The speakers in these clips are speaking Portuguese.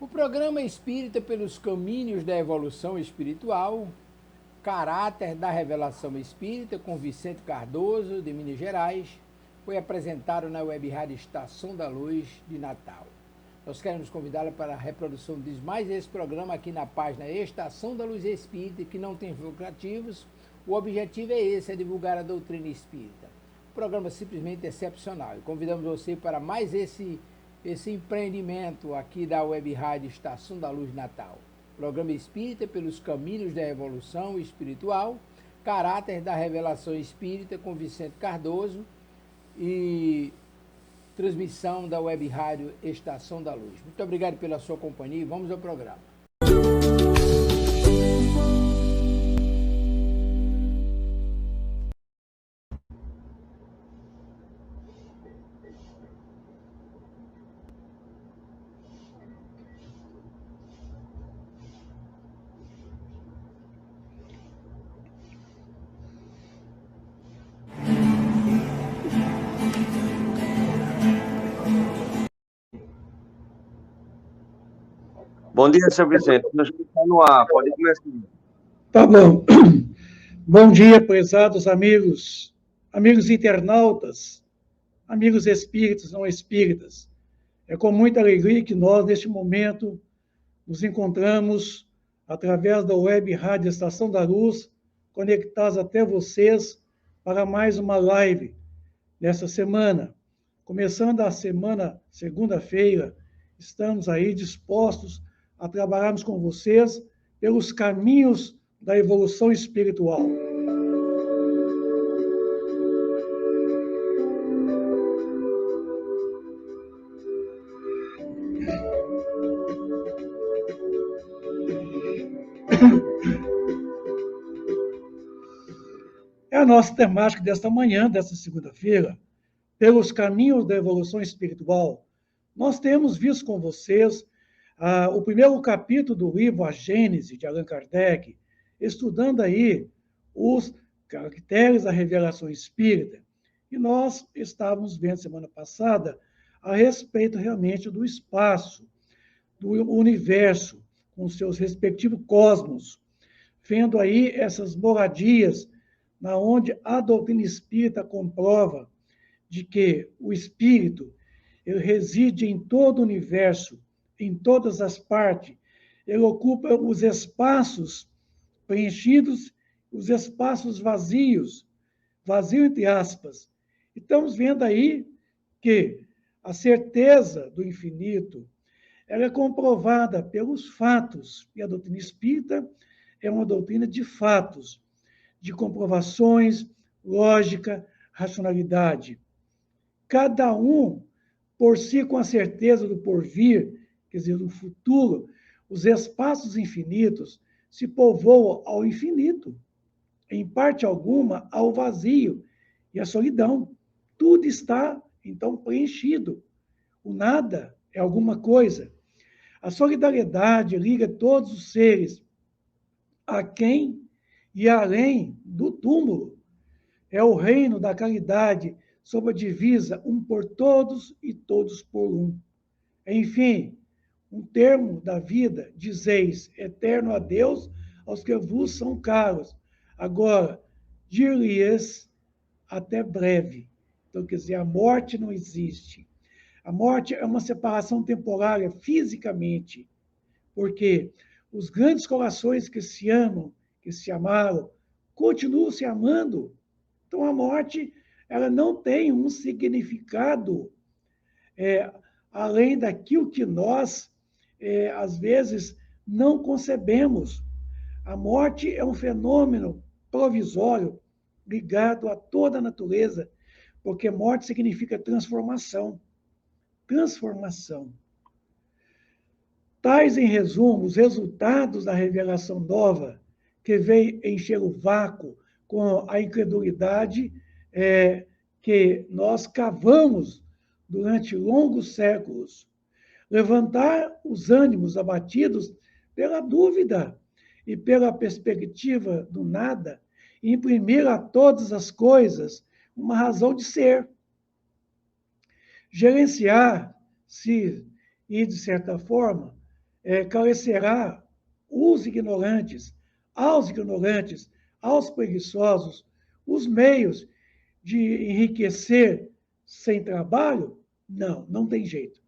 O programa Espírita pelos Caminhos da Evolução Espiritual, Caráter da Revelação Espírita, com Vicente Cardoso, de Minas Gerais, foi apresentado na Web Rádio Estação da Luz de Natal. Nós queremos convidá-la para a reprodução de mais esse programa aqui na página Estação da Luz Espírita, que não tem fins lucrativos. O objetivo é esse, é divulgar a doutrina espírita. Um programa simplesmente excepcional. E convidamos você para mais esse empreendimento aqui da Web Rádio Estação da Luz Natal. Programa Espírita pelos Caminhos da Evolução Espiritual, Caráter da Revelação Espírita, com Vicente Cardoso, e transmissão da Web Rádio Estação da Luz. Muito obrigado pela sua companhia e vamos ao programa. Bom dia, seu Vicente. Nós estamos no ar, pode começar. Tá bom. Bom dia, prezados amigos, amigos internautas, amigos espíritas, não espíritas. É com muita alegria que nós, neste momento, nos encontramos através da Web Rádio Estação da Luz, conectados até vocês para mais uma live nessa semana. Começando a semana, segunda-feira, estamos aí dispostos a trabalharmos com vocês pelos caminhos da evolução espiritual. É a nossa temática desta manhã, desta segunda-feira, pelos caminhos da evolução espiritual. Nós temos visto com vocês o primeiro capítulo do livro A Gênese, de Allan Kardec, estudando aí os caracteres da revelação espírita. E nós estávamos vendo semana passada a respeito realmente do espaço, do universo, com seus respectivos cosmos, vendo aí essas moradias, na onde a doutrina espírita comprova de que o espírito ele reside em todo o universo, em todas as partes. Ele ocupa os espaços preenchidos, os espaços vazios, vazio entre aspas. Estamos vendo aí que a certeza do infinito ela é comprovada pelos fatos, e a doutrina espírita é uma doutrina de fatos, de comprovações, lógica, racionalidade. Cada um por si com a certeza do porvir, quer dizer, do futuro, os espaços infinitos se povoam ao infinito, em parte alguma ao vazio e à solidão. Tudo está, então, preenchido. O nada é alguma coisa. A solidariedade liga todos os seres a quem e além do túmulo. É o reino da caridade sob a divisa um por todos e todos por um. Enfim, um termo da vida, dizeis, eterno adeus aos que vos são caros. Agora, dir-lhes até breve. Então, quer dizer, a morte não existe. A morte é uma separação temporária fisicamente, porque os grandes corações que se amam, que se amaram, continuam se amando. Então, a morte ela não tem um significado além daquilo que nós, às vezes, não concebemos. A morte é um fenômeno provisório ligado a toda a natureza, porque morte significa transformação. Transformação. Tais, em resumo, os resultados da revelação nova, que veio encher o vácuo com a incredulidade que nós cavamos durante longos séculos. Levantar os ânimos abatidos pela dúvida e pela perspectiva do nada, e imprimir a todas as coisas uma razão de ser. Gerenciar-se e, de certa forma, esclarecerá aos ignorantes, aos preguiçosos, os meios de enriquecer sem trabalho? Não, não tem jeito.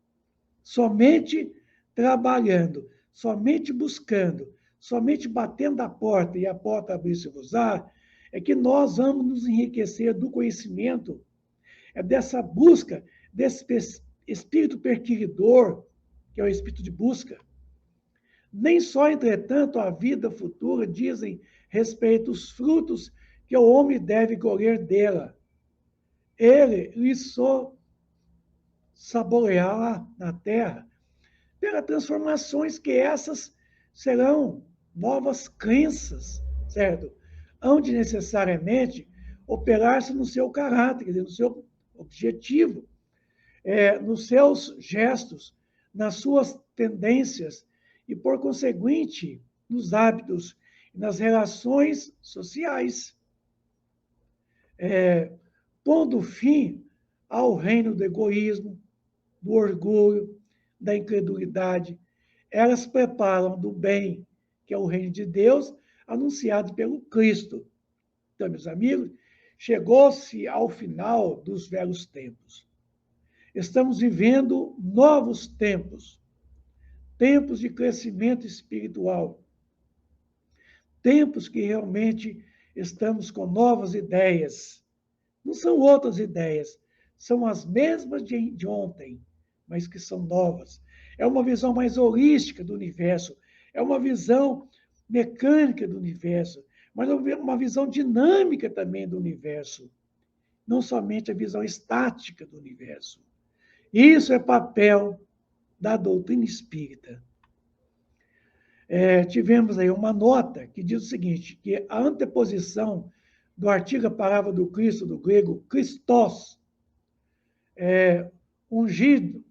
Somente trabalhando, somente buscando, somente batendo a porta e a porta abrir-se-vos-á, é que nós vamos nos enriquecer do conhecimento, é dessa busca, desse espírito perquiridor, que é o espírito de busca. Nem só, entretanto, a vida futura dizem respeito aos frutos que o homem deve colher dela. Ele lhe só saboreará na terra pelas transformações que essas serão novas crenças, certo? Hão de necessariamente operar-se no seu caráter, no seu objetivo, nos seus gestos, nas suas tendências e, por conseguinte, nos hábitos e nas relações sociais, pondo fim ao reino do egoísmo, do orgulho, da incredulidade. Elas preparam do bem, que é o reino de Deus, anunciado pelo Cristo. Então, meus amigos, chegou-se ao final dos velhos tempos. Estamos vivendo novos tempos, tempos de crescimento espiritual, tempos que realmente estamos com novas ideias. Não são outras ideias, são as mesmas de ontem, mas que são novas. É uma visão mais holística do universo, é uma visão mecânica do universo, mas uma visão dinâmica também do universo, não somente a visão estática do universo. Isso é papel da doutrina espírita. Tivemos aí uma nota que diz o seguinte, que a anteposição do artigo a palavra do Cristo, do grego Christos, ungido,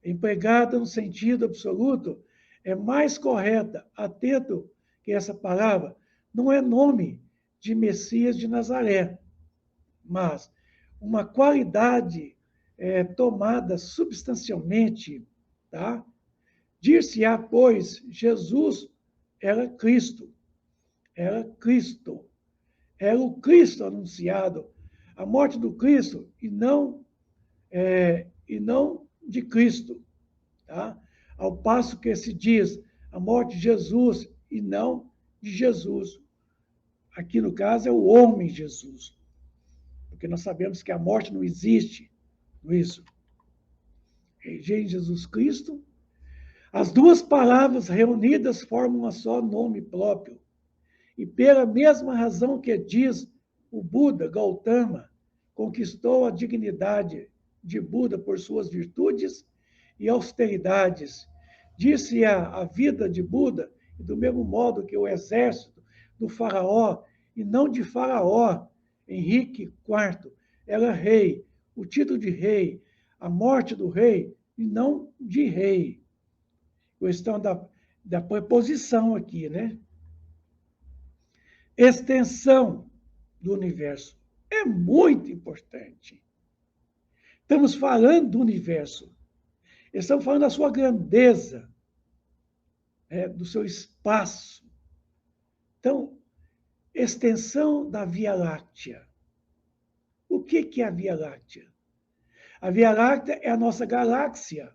empregada no sentido absoluto, é mais correta, atento que essa palavra não é nome de Messias de Nazaré, mas uma qualidade tomada substancialmente, tá? Dir-se-á, pois, Jesus era Cristo, era o Cristo anunciado, a morte do Cristo e não de Cristo, tá? Ao passo que se diz a morte de Jesus e não de Jesus. Aqui, no caso, é o homem Jesus, porque nós sabemos que a morte não existe, não é isso? Em Jesus Cristo, as duas palavras reunidas formam um só nome próprio, e pela mesma razão que diz o Buda, Gautama, conquistou a dignidade de Buda por suas virtudes e austeridades. Disse a vida de Buda, e do mesmo modo que o exército do faraó, e não de faraó, Henrique IV, era rei, o título de rei, a morte do rei, e não de rei. Questão da preposição aqui, né? Extensão do universo é muito importante. Estamos falando do universo, estamos falando da sua grandeza, do seu espaço. Então, extensão da Via Láctea. O que é a Via Láctea? A Via Láctea é a nossa galáxia.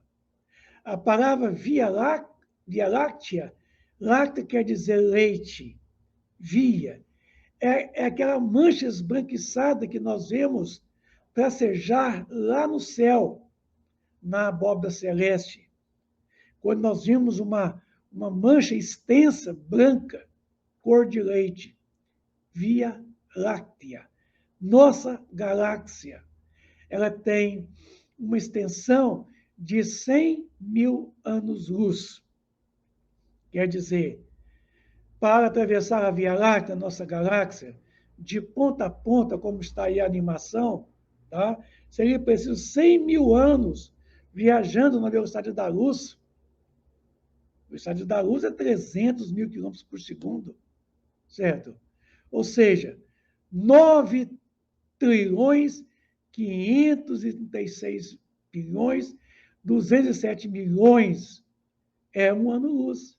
A palavra Via Láctea, láctea quer dizer leite, via. É aquela mancha esbranquiçada que nós vemos tracejar lá no céu, na abóbora celeste. Quando nós vimos uma mancha extensa, branca, cor de leite. Via Láctea. Nossa galáxia, ela tem uma extensão de 100 mil anos-luz. Quer dizer, para atravessar a Via Láctea, nossa galáxia, de ponta a ponta, como está aí a animação, tá? Seria preciso 100 mil anos viajando na velocidade da luz. A velocidade da luz é 300 mil quilômetros por segundo, certo? Ou seja, 9 trilhões 536 bilhões 207 milhões é um ano-luz,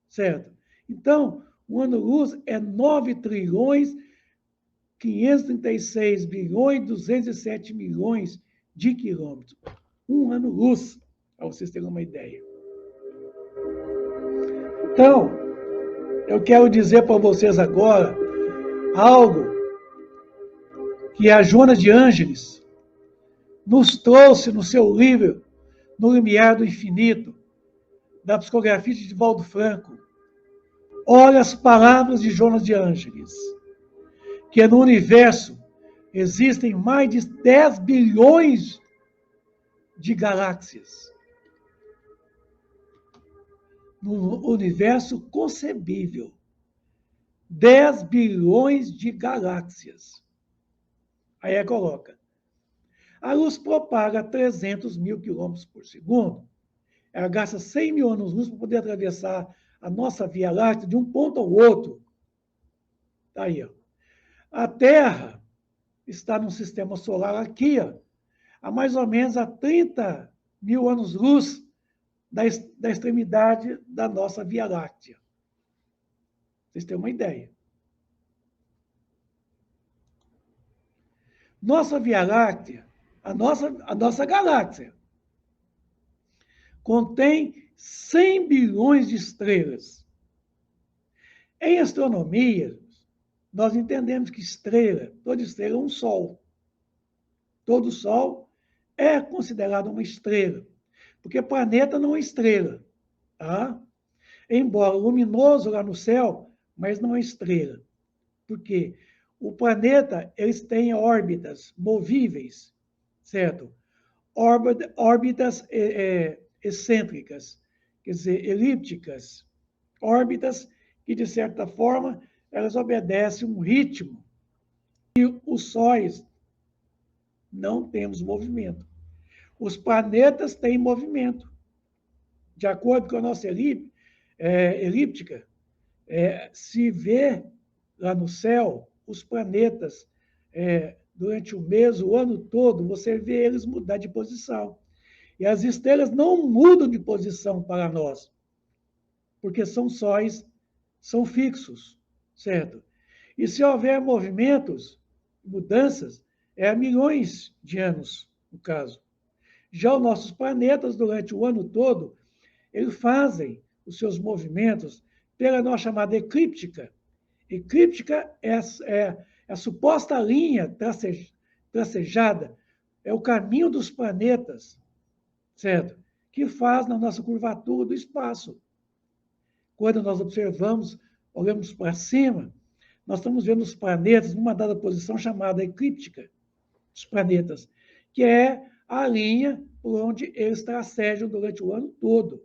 certo? Então, um ano-luz é 9.536.207.000.000 de quilômetros. Um ano-luz, para vocês terem uma ideia. Então, eu quero dizer para vocês agora algo que a Joana de Ângeles nos trouxe no seu livro No Limiar do Infinito, da psicografia de Divaldo Franco. Olha as palavras de Joana de Ângeles, que no universo existem mais de 10 bilhões de galáxias. No universo concebível, 10 bilhões de galáxias. Aí ela coloca, a luz propaga 300 mil quilômetros por segundo. Ela gasta 100 mil anos-luz para poder atravessar a nossa Via Láctea de um ponto ao outro. Está aí, ó. A Terra está num sistema solar aqui, ó, a mais ou menos a 30 mil anos-luz da extremidade da nossa Via Láctea. Vocês têm uma ideia. Nossa Via Láctea, a nossa galáxia, contém 100 bilhões de estrelas. Em astronomia, nós entendemos que toda estrela é um sol. Todo sol é considerado uma estrela, porque planeta não é estrela, tá? Embora luminoso lá no céu, mas não é estrela. Por quê? O planeta, eles têm órbitas movíveis, certo? Órbitas excêntricas, quer dizer, elípticas, órbitas que, de certa forma, elas obedecem um ritmo. E os sóis não temos movimento. Os planetas têm movimento. De acordo com a nossa elíptica, se vê lá no céu os planetas durante o mês, o ano todo, você vê eles mudar de posição. E as estrelas não mudam de posição para nós, porque são sóis, são fixos, certo? E se houver movimentos, mudanças, é há milhões de anos, no caso. Já os nossos planetas, durante o ano todo, eles fazem os seus movimentos pela nossa chamada eclíptica. Eclíptica é a suposta linha tracejada, é o caminho dos planetas, certo? Que faz na nossa curvatura do espaço. Quando nós observamos, olhamos para cima, nós estamos vendo os planetas numa dada posição chamada eclíptica, os planetas, que é a linha por onde eles tracejam durante o ano todo.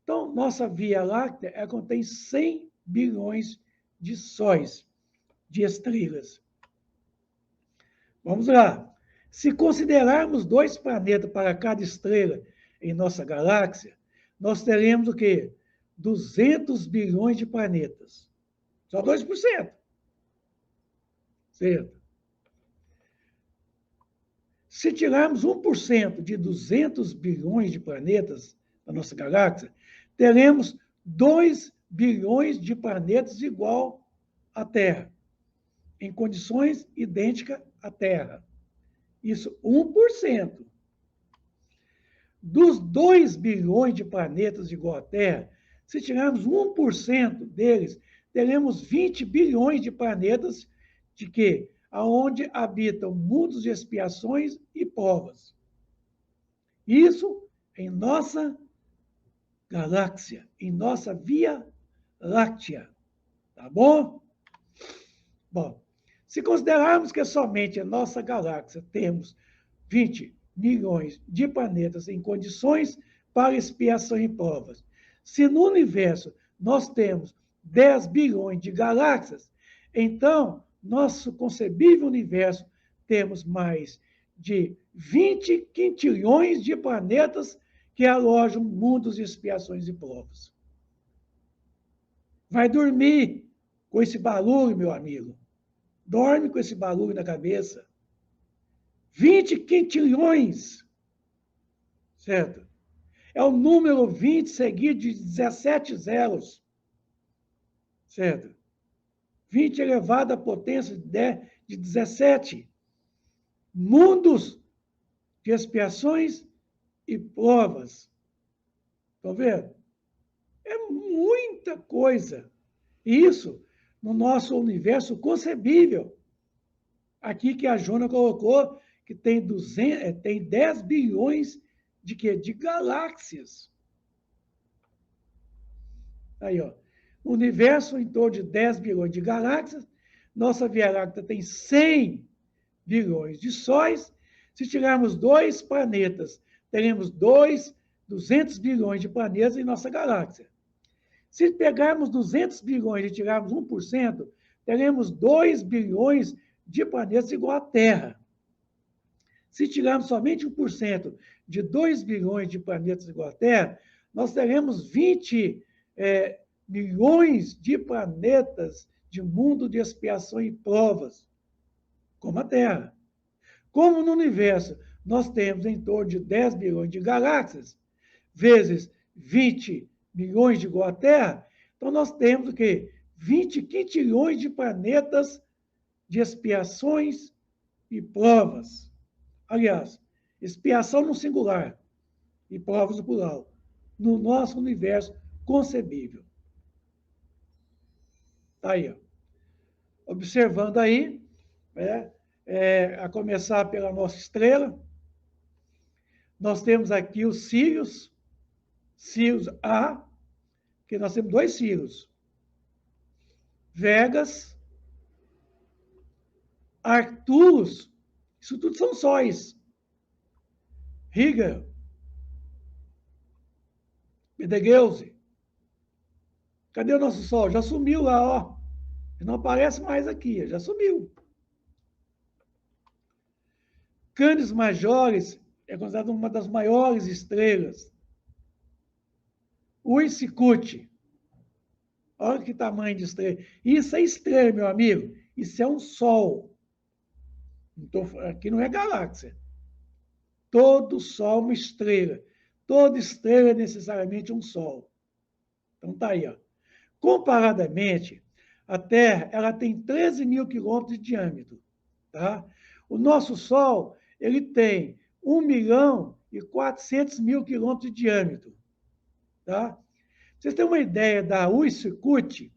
Então, nossa Via Láctea contém 100 bilhões de sóis, de estrelas. Vamos lá. Se considerarmos 2 planetas para cada estrela em nossa galáxia, nós teremos o quê? 200 bilhões de planetas. Só 2%. Certo? Se tirarmos 1% de 200 bilhões de planetas da nossa galáxia, teremos 2 bilhões de planetas igual à Terra, em condições idênticas à Terra. Isso, 1%. Dos 2 bilhões de planetas igual à Terra, se tirarmos 1% deles, teremos 20 bilhões de planetas de quê? Aonde habitam mundos de expiações e provas. Isso em nossa galáxia, em nossa Via Láctea. Tá bom? Bom, se considerarmos que somente em nossa galáxia temos 20 milhões de planetas em condições para expiação e provas, se no universo nós temos 10 bilhões de galáxias, então, nosso concebível universo, temos mais de 20 quintilhões de planetas que alojam mundos de expiações e provas. Vai dormir com esse barulho, meu amigo. Dorme com esse barulho na cabeça. 20 quintilhões. Certo? é o número 20 seguido de 17 zeros. Certo? 20 elevado à potência de 17. Mundos de expiações e provas. Estão vendo? É muita coisa. Isso no nosso universo concebível. Aqui que a Jona colocou que tem 10 bilhões de quê? De galáxias. Aí, ó. O universo em torno de 10 bilhões de galáxias. Nossa Via Láctea tem 100 bilhões de sóis. Se tirarmos 2 planetas, teremos 200 bilhões de planetas em nossa galáxia. Se pegarmos 200 bilhões e tirarmos 1%, teremos 2 bilhões de planetas igual à Terra. Se tirarmos somente 1% de 2 bilhões de planetas igual à Terra, nós teremos 20 milhões de planetas de mundo de expiação e provas, como a Terra. Como no universo nós temos em torno de 10 bilhões de galáxias, vezes 20 milhões de igual à Terra, então nós temos o quê? 20 quintilhões de planetas de expiações e provas. Aliás, expiação no singular e provas no plural, no nosso universo concebível. Está aí, ó. Observando aí, a começar pela nossa estrela, nós temos aqui os Sírios A, que nós temos 2 Sírios, Vegas, Arcturus, isso tudo são sóis, Rigel, Betelgeuse. Cadê o nosso Sol? Já sumiu lá, ó. Não aparece mais aqui, já sumiu. Canis Majoris é considerado uma das maiores estrelas. Ursicute. Olha que tamanho de estrela. Isso é estrela, meu amigo. Isso é um Sol. Então, aqui não é galáxia. Todo Sol é uma estrela. Toda estrela é necessariamente um Sol. Então, tá aí, ó. Comparadamente, a Terra ela tem 13 mil quilômetros de diâmetro. Tá? O nosso Sol ele tem 1.400.000 quilômetros de diâmetro. Tá? Vocês têm uma ideia da Ursicute?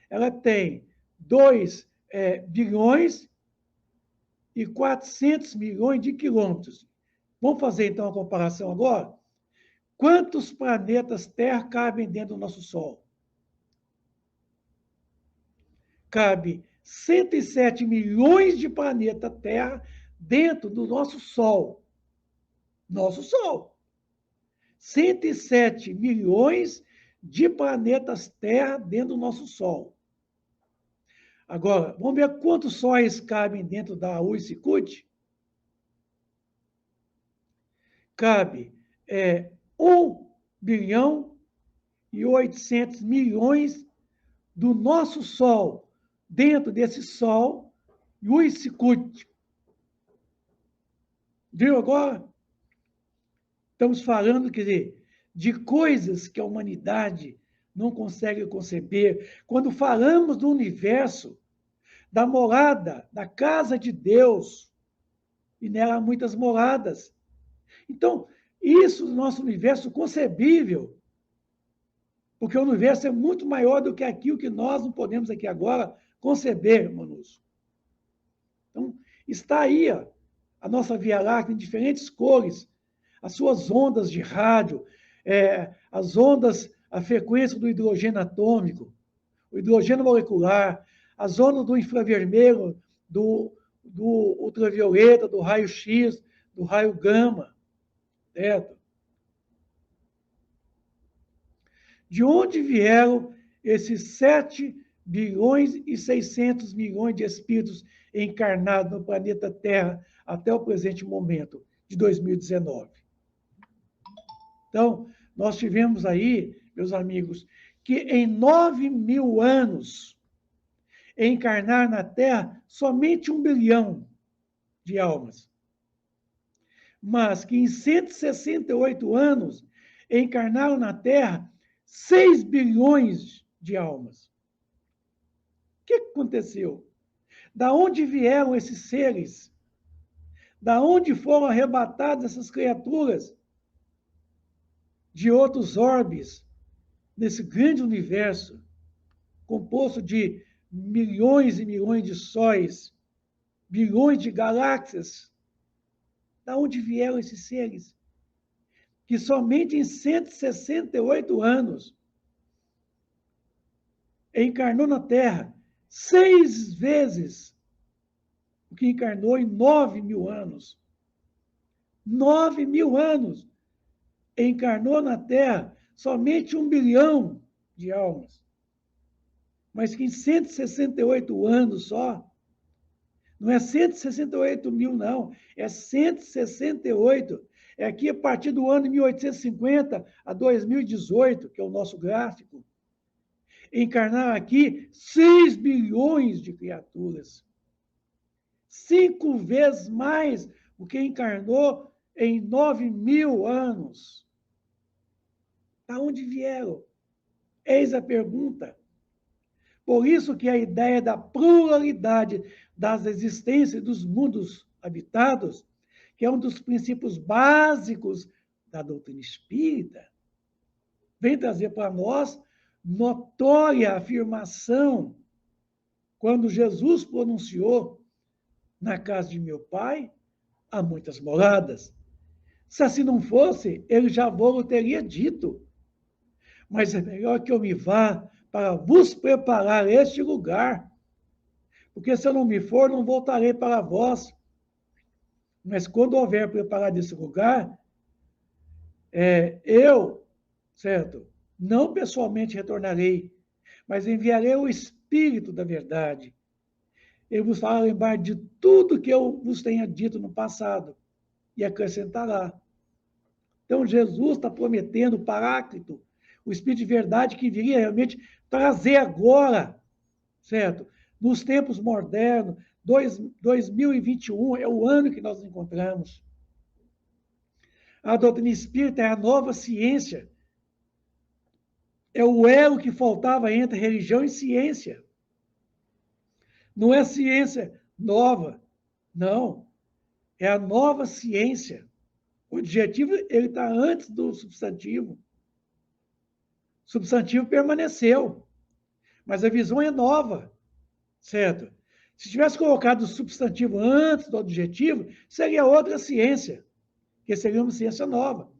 Ela tem 2 bilhões e 400 milhões de quilômetros. Vamos fazer, então, a comparação agora? Quantos planetas Terra cabem dentro do nosso Sol? Cabe 107 milhões de planetas Terra dentro do nosso Sol. Nosso Sol. 107 milhões de planetas Terra dentro do nosso Sol. Agora, vamos ver quantos sóis cabem dentro da Ursicute? Cabe 1 bilhão e 800 milhões do nosso Sol dentro desse Sol Ursicute. Viu agora? Estamos falando, quer dizer, de coisas que a humanidade não consegue conceber. Quando falamos do universo, da morada, da casa de Deus, e nela há muitas moradas. Então, isso no nosso universo concebível, porque o universo é muito maior do que aquilo que nós não podemos aqui agora conceber, Manúcio. Então, está aí a nossa Via Láctea em diferentes cores, as suas ondas de rádio, as ondas, a frequência do hidrogênio atômico, o hidrogênio molecular, as ondas do infravermelho, do ultravioleta, do raio-x, do raio gama, certo? De onde vieram esses 7 bilhões e 600 milhões de espíritos encarnados no planeta Terra até o presente momento, de 2019? Então, nós tivemos aí, meus amigos, que em 9.000 anos, encarnar na Terra somente 1 bilhão de almas. Mas que em 168 anos, encarnaram na Terra 6 bilhões de almas. O que aconteceu? Da onde vieram esses seres? Da onde foram arrebatadas essas criaturas? De outros orbes, nesse grande universo, composto de milhões e milhões de sóis, bilhões de galáxias. Da onde vieram esses seres? Que somente em 168 anos encarnou na Terra 6 vezes o que encarnou em 9.000 anos. 9.000 anos encarnou na Terra somente 1 bilhão de almas. Mas que em 168 anos só, não é 168 mil, não, é 168. É aqui a partir do ano de 1850 a 2018, que é o nosso gráfico. Encarnaram aqui 6 bilhões de criaturas. 5 vezes mais do que encarnou em 9.000 anos. Da onde vieram? Eis a pergunta. Por isso que a ideia da pluralidade das existências dos mundos habitados, que é um dos princípios básicos da doutrina espírita, vem trazer para nós notória afirmação quando Jesus pronunciou: na casa de meu pai há muitas moradas. Se assim não fosse, ele já vos teria dito. Mas é melhor que eu me vá para vos preparar este lugar, porque se eu não me for, não voltarei para vós. Mas quando houver preparado esse lugar, eu, certo, não pessoalmente retornarei, mas enviarei o Espírito da verdade. Ele vos fará lembrar de tudo que eu vos tenha dito no passado e acrescentará. Então, Jesus está prometendo o Paráclito, o Espírito de verdade que viria realmente trazer agora, certo? Nos tempos modernos, 2021 é o ano que nós encontramos. A doutrina espírita é a nova ciência. É o elo que faltava entre religião e ciência. Não é ciência nova, não. É a nova ciência. O adjetivo ele está antes do substantivo. O substantivo permaneceu, mas a visão é nova, certo? Se tivesse colocado o substantivo antes do adjetivo, seria outra ciência, que seria uma ciência nova.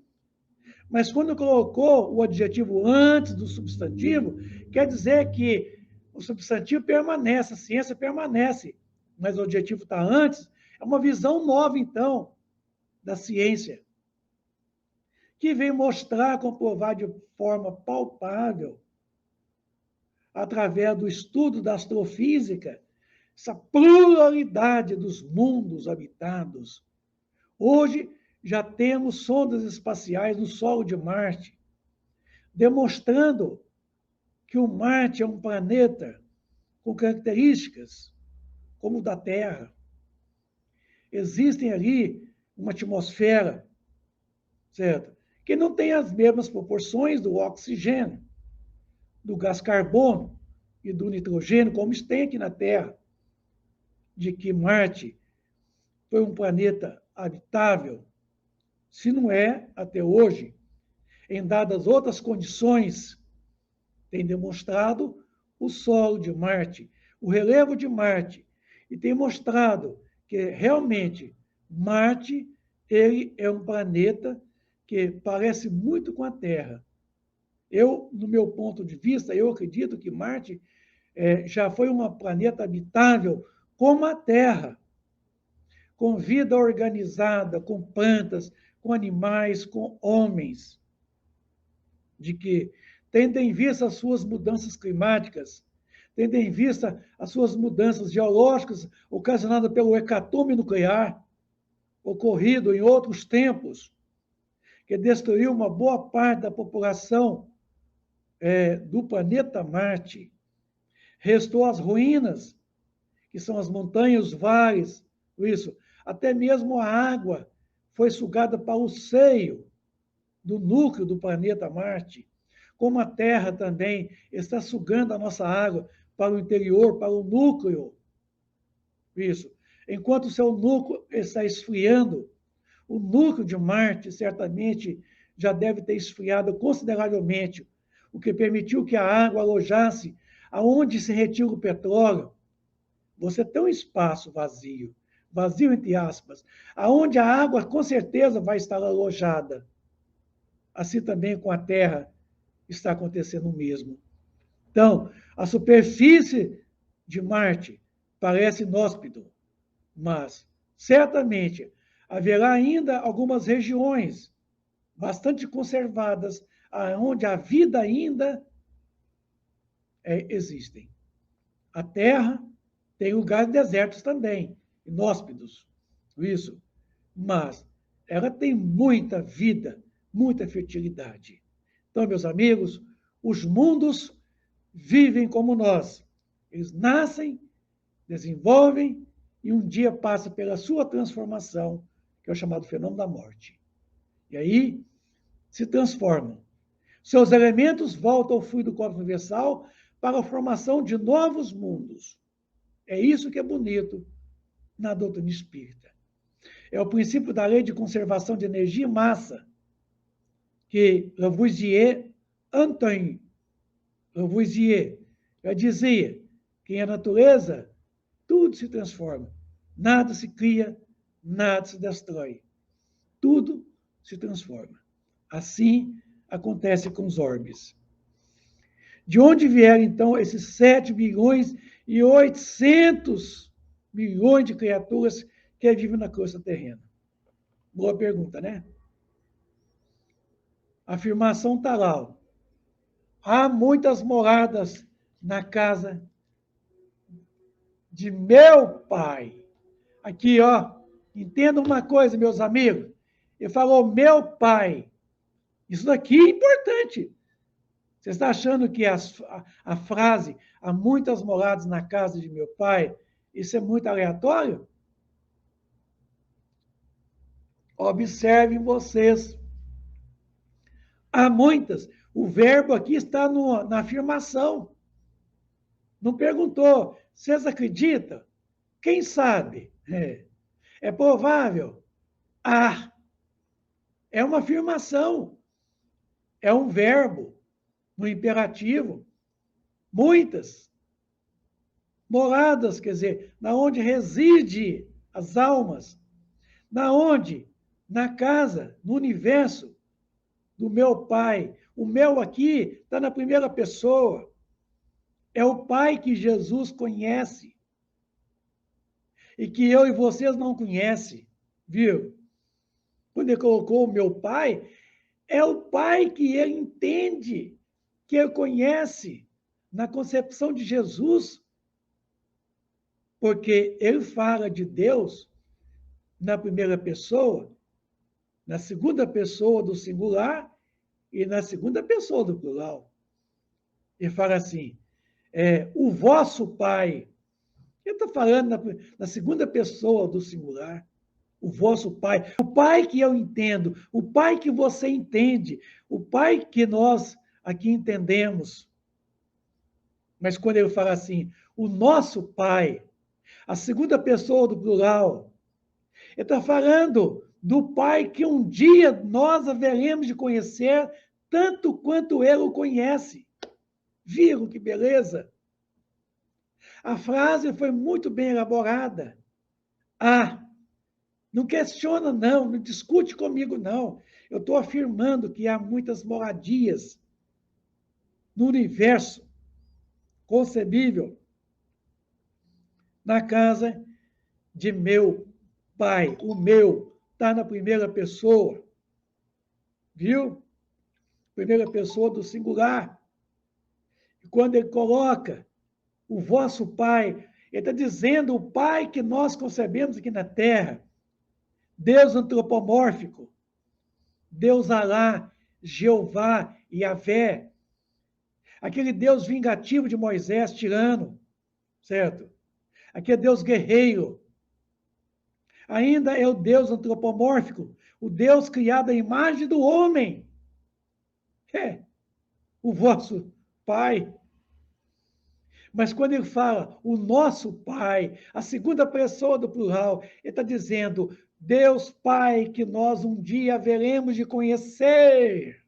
Mas quando colocou o adjetivo antes do substantivo, quer dizer que o substantivo permanece, a ciência permanece, mas o adjetivo está antes, é uma visão nova, então, da ciência, que vem mostrar, comprovar de forma palpável, através do estudo da astrofísica, essa pluralidade dos mundos habitados. Hoje, já temos sondas espaciais no solo de Marte, demonstrando que o Marte é um planeta com características como o da Terra. Existem ali uma atmosfera, certo? Que não tem as mesmas proporções do oxigênio, do gás carbono e do nitrogênio, como tem aqui na Terra, de que Marte foi um planeta habitável, se não é, até hoje, em dadas outras condições, tem demonstrado o solo de Marte, o relevo de Marte, e tem mostrado que realmente Marte ele é um planeta que parece muito com a Terra. Eu, no meu ponto de vista, eu acredito que Marte já foi um planeta habitável como a Terra, com vida organizada, com plantas, com animais, com homens, de que, tendo em vista as suas mudanças climáticas, tendo em vista as suas mudanças geológicas ocasionadas pelo hecatombe nuclear, ocorrido em outros tempos, que destruiu uma boa parte da população do planeta Marte, restou as ruínas, que são as montanhas, os vales, isso, até mesmo a água foi sugada para o seio do núcleo do planeta Marte, como a Terra também está sugando a nossa água para o interior, para o núcleo. Isso. Enquanto o seu núcleo está esfriando, o núcleo de Marte certamente já deve ter esfriado consideravelmente, o que permitiu que a água alojasse aonde se retira o petróleo. Você tem um espaço vazio, vazio entre aspas, aonde a água com certeza vai estar alojada. Assim também com a Terra está acontecendo o mesmo. Então, a superfície de Marte parece inóspito, mas certamente haverá ainda algumas regiões bastante conservadas, onde a vida ainda existem. A Terra tem lugares desertos também, inóspitos, isso. Mas ela tem muita vida, muita fertilidade. Então, meus amigos, os mundos vivem como nós. Eles nascem, desenvolvem e um dia passam pela sua transformação, que é o chamado fenômeno da morte. E aí se transformam. Seus elementos voltam ao fluido cósmico universal para a formação de novos mundos. É isso que é bonito na doutrina espírita. É o princípio da lei de conservação de energia e massa, que Lavoisier, Antoine Lavoisier, já dizia que em a natureza tudo se transforma. Nada se cria, nada se destrói. Tudo se transforma. Assim acontece com os orbes. De onde vieram, então, esses 7 bilhões e 800 milhões de criaturas que vivem na crosta terrena? Boa pergunta, né? A afirmação está lá. Ó. Há muitas moradas na casa de meu pai. Aqui, ó, entenda uma coisa, meus amigos. Ele falou meu pai. Isso daqui é importante. Você está achando que a frase há muitas moradas na casa de meu pai, isso é muito aleatório? Observem vocês. Há muitas. O verbo aqui está na afirmação. Não perguntou. Vocês acreditam? Quem sabe? É provável. Ah, é uma afirmação. É um verbo, no imperativo. Muitas. Moradas, quer dizer, na onde reside as almas. Na onde? Na casa, no universo do meu pai. O meu aqui está na primeira pessoa. É o pai que Jesus conhece. E que eu e vocês não conhecem, viu? Quando ele colocou o meu pai, é o pai que ele entende, que ele conhece na concepção de Jesus. Porque ele fala de Deus na primeira pessoa, na segunda pessoa do singular e na segunda pessoa do plural. Ele fala assim, o vosso pai. Ele está falando na segunda pessoa do singular. O vosso pai. O pai que eu entendo, o pai que você entende, o pai que nós aqui entendemos. Mas quando ele fala assim, o nosso pai, a segunda pessoa do plural, ele está falando do pai que um dia nós haveremos de conhecer tanto quanto ele o conhece. Viram que beleza? A frase foi muito bem elaborada. Não questiona, não discute comigo, não. Eu estou afirmando que há muitas moradias no universo concebível na casa de meu pai. O meu está na primeira pessoa. Viu? Primeira pessoa do singular. E quando ele coloca o vosso pai, ele está dizendo o pai que nós concebemos aqui na Terra. Deus antropomórfico. Deus Alá, Jeová, Yahvé. Aquele Deus vingativo de Moisés, tirano. Certo? Aquele Deus guerreiro. Ainda é o Deus antropomórfico, o Deus criado à imagem do homem. É o vosso Pai. Mas quando ele fala o nosso Pai, a segunda pessoa do plural, ele está dizendo Deus Pai que nós um dia haveremos de conhecer,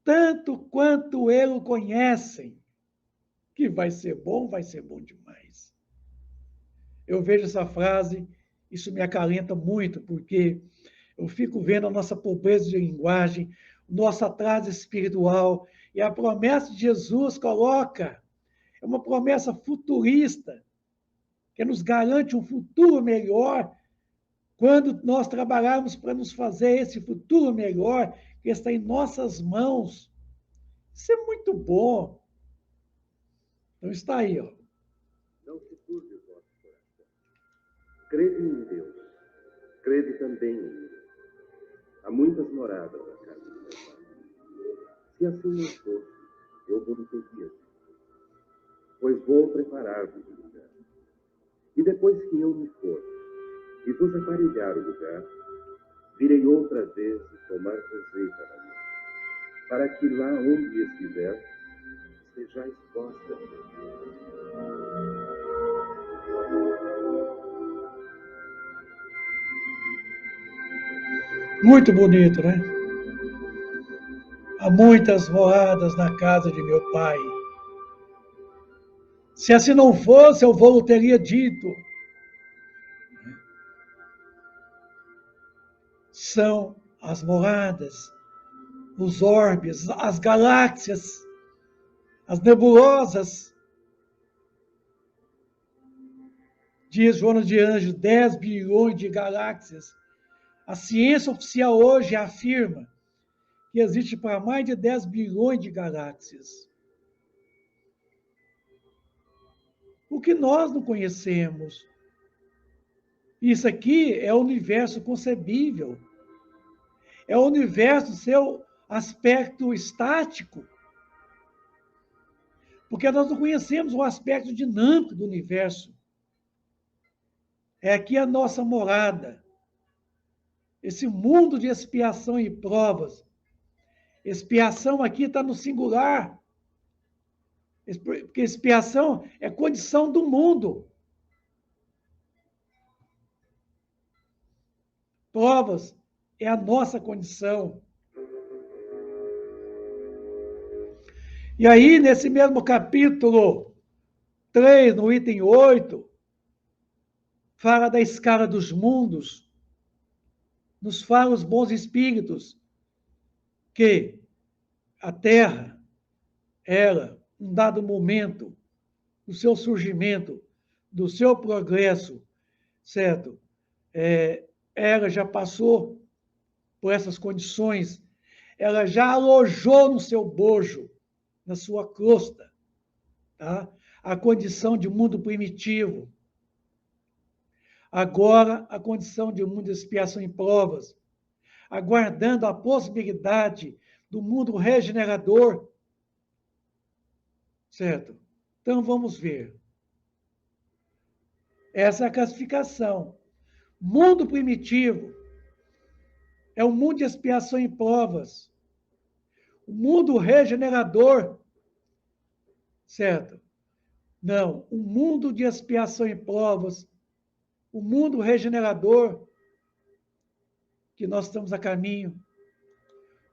tanto quanto ele o conhecem, que vai ser bom demais. Eu vejo essa frase, isso me acalenta muito, porque eu fico vendo a nossa pobreza de linguagem, o nosso atraso espiritual, e a promessa de Jesus coloca, é uma promessa futurista, que nos garante um futuro melhor, quando nós trabalharmos para nos fazer esse futuro melhor, que está em nossas mãos. Isso é muito bom. Então está aí, ó. Não se turbe o vosso coração. Crede em Deus, crede também em mim. Há muitas moradas na casa do meu Pai. Se assim não fosse, eu vou teria, pois vou preparar-vos o lugar. E depois que eu me for e vos aparelhar o lugar, virei outra vez e tomar colheita da minha, para que lá onde estiver, sejais vós também. Muito bonito, né? Há muitas moradas na casa de meu Pai. Se assim não fosse, eu vou teria dito. São as moradas, os orbes, as galáxias, as nebulosas. Diz Jonas de Anjos, 10 bilhões de galáxias. A ciência oficial hoje afirma que existe para mais de 10 bilhões de galáxias. O que nós não conhecemos. Isso aqui é o universo concebível. É o universo, seu aspecto estático. Porque nós não conhecemos o aspecto dinâmico do universo. É aqui a nossa morada. Esse mundo de expiação e provas. Expiação aqui está no singular. Porque expiação é condição do mundo. Provas é a nossa condição. E aí, nesse mesmo capítulo 3, no item 8, fala da escala dos mundos, nos fala os bons espíritos, que a Terra, ela, um dado momento do seu surgimento, do seu progresso, certo? Ela já passou por essas condições, ela já alojou no seu bojo, na sua crosta, tá? A condição de mundo primitivo. Agora, a condição de mundo de expiação e provas, aguardando a possibilidade do mundo regenerador, certo? Então, vamos ver. Essa é a classificação. Mundo primitivo é o mundo de expiação e provas. O mundo regenerador, certo? Não, o mundo de expiação e provas, o mundo regenerador, que nós estamos a caminho,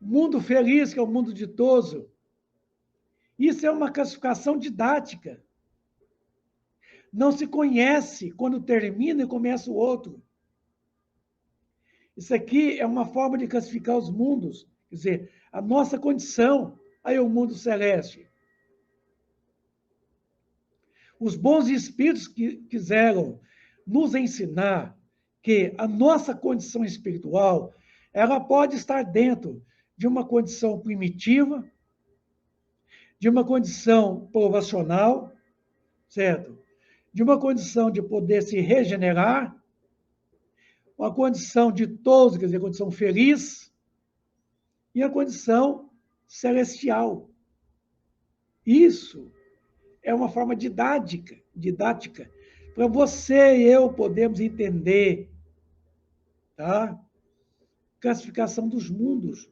o mundo feliz, que é o mundo ditoso. Isso é uma classificação didática. Não se conhece quando termina e começa o outro. Isso aqui é uma forma de classificar os mundos, quer dizer, a nossa condição, aí o mundo celeste. Os bons espíritos que quiseram nos ensinar que a nossa condição espiritual, ela pode estar dentro de uma condição primitiva, de uma condição provacional, certo? De uma condição de poder se regenerar, uma condição ditosa, quer dizer, condição feliz, e a condição celestial. Isso é uma forma didática, para você e eu podermos entender, tá? Classificação dos mundos.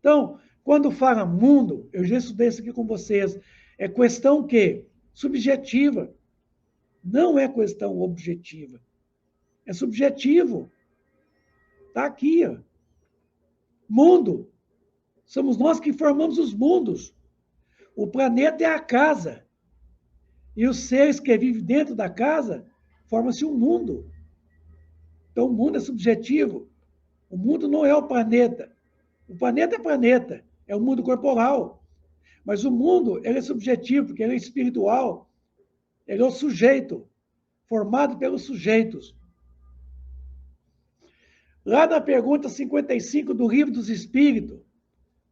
Então, quando fala mundo, eu já estudei isso aqui com vocês, é questão que subjetiva, não é questão objetiva. É subjetivo. Está aqui, ó. Mundo. Somos nós que formamos os mundos. O planeta é a casa. E os seres que vivem dentro da casa formam-se um mundo. Então, o mundo é subjetivo. O mundo não é o planeta. O planeta é planeta, é o mundo corporal. Mas o mundo, ele é subjetivo, porque ele é espiritual. Ele é o sujeito, formado pelos sujeitos. Lá na pergunta 55 do Livro dos Espíritos,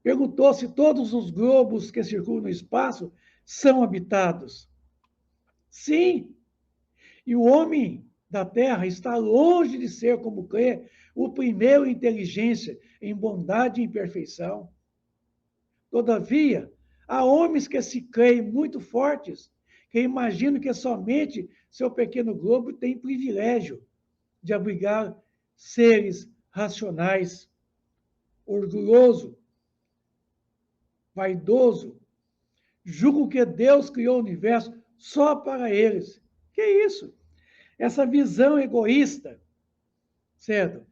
perguntou se todos os globos que circulam no espaço são habitados. Sim. E o homem da Terra está longe de ser, como crê, o primeiro em inteligência, em bondade e em perfeição. Todavia, há homens que se creem muito fortes, que imaginam que somente seu pequeno globo tem privilégio de abrigar seres racionais, orgulhoso, vaidoso, julgam que Deus criou o universo só para eles. Que isso? Essa visão egoísta, certo?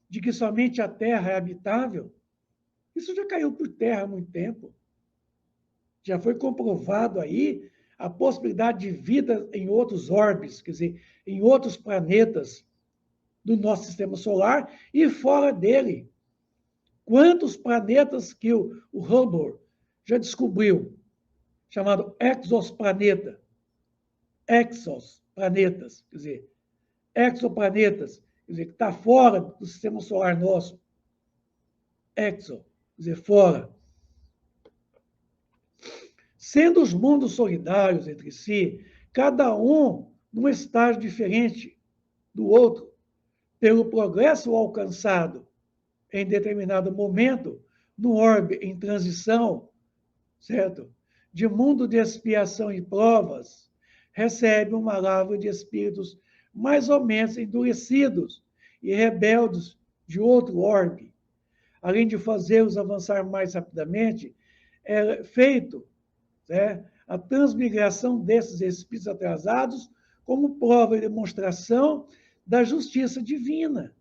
De que somente a Terra é habitável, isso já caiu por terra há muito tempo. Já foi comprovado aí a possibilidade de vida em outros orbes, quer dizer, em outros planetas do nosso sistema solar e fora dele. Quantos planetas que o Hubble já descobriu, chamado exoplaneta. Exoplanetas, quer dizer, exoplanetas, quer dizer, que está fora do sistema solar nosso. Exo, quer dizer, fora. Sendo os mundos solidários entre si, cada um num estágio diferente do outro, pelo progresso alcançado em determinado momento, no orbe em transição, certo? De mundo de expiação e provas, recebe uma lavra de espíritos mais ou menos endurecidos e rebeldes de outro orbe. Além de fazê-los avançar mais rapidamente, é feito, né, a transmigração desses espíritos atrasados como prova e demonstração da justiça divina,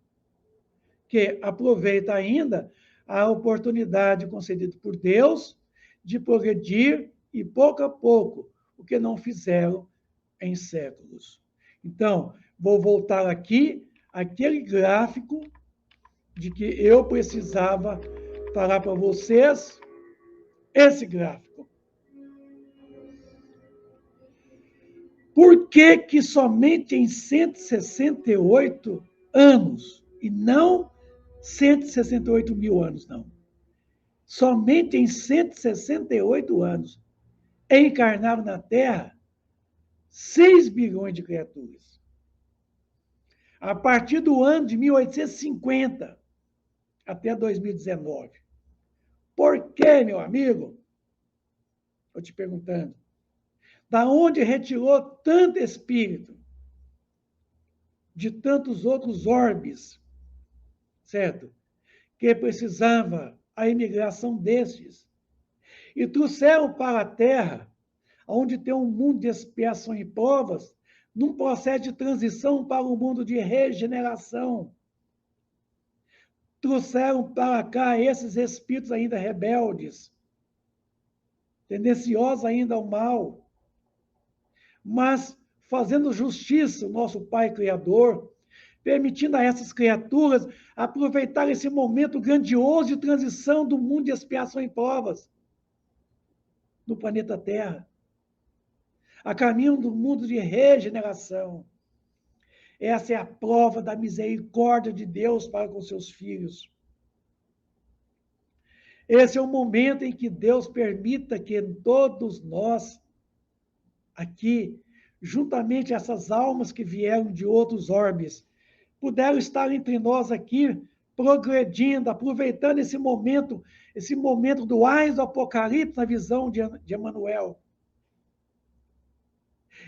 que aproveita ainda a oportunidade concedida por Deus de progredir e, pouco a pouco, o que não fizeram em séculos. Então, vou voltar aqui àquele gráfico de que eu precisava falar para vocês, esse gráfico. Por que que somente em 168 anos, e não 168 mil anos, não. Somente em 168 anos encarnaram na Terra 6 bilhões de criaturas. A partir do ano de 1850 até 2019. Por quê, meu amigo? Estou te perguntando. Da onde retirou tanto espírito? De tantos outros orbes, certo? Que precisava a imigração destes. E trouxeram para a Terra, onde tem um mundo de expiação e provas, num processo de transição para um mundo de regeneração. Trouxeram para cá esses espíritos ainda rebeldes, tendenciosos ainda ao mal, mas fazendo justiça, o nosso Pai Criador, permitindo a essas criaturas aproveitar esse momento grandioso de transição do mundo de expiação e provas no planeta Terra, a caminho do mundo de regeneração. Essa é a prova da misericórdia de Deus para com seus filhos. Esse é o momento em que Deus permita que todos nós, aqui, juntamente essas almas que vieram de outros orbes, puderam estar entre nós aqui, progredindo, aproveitando esse momento do ais do Apocalipse na visão de Emmanuel.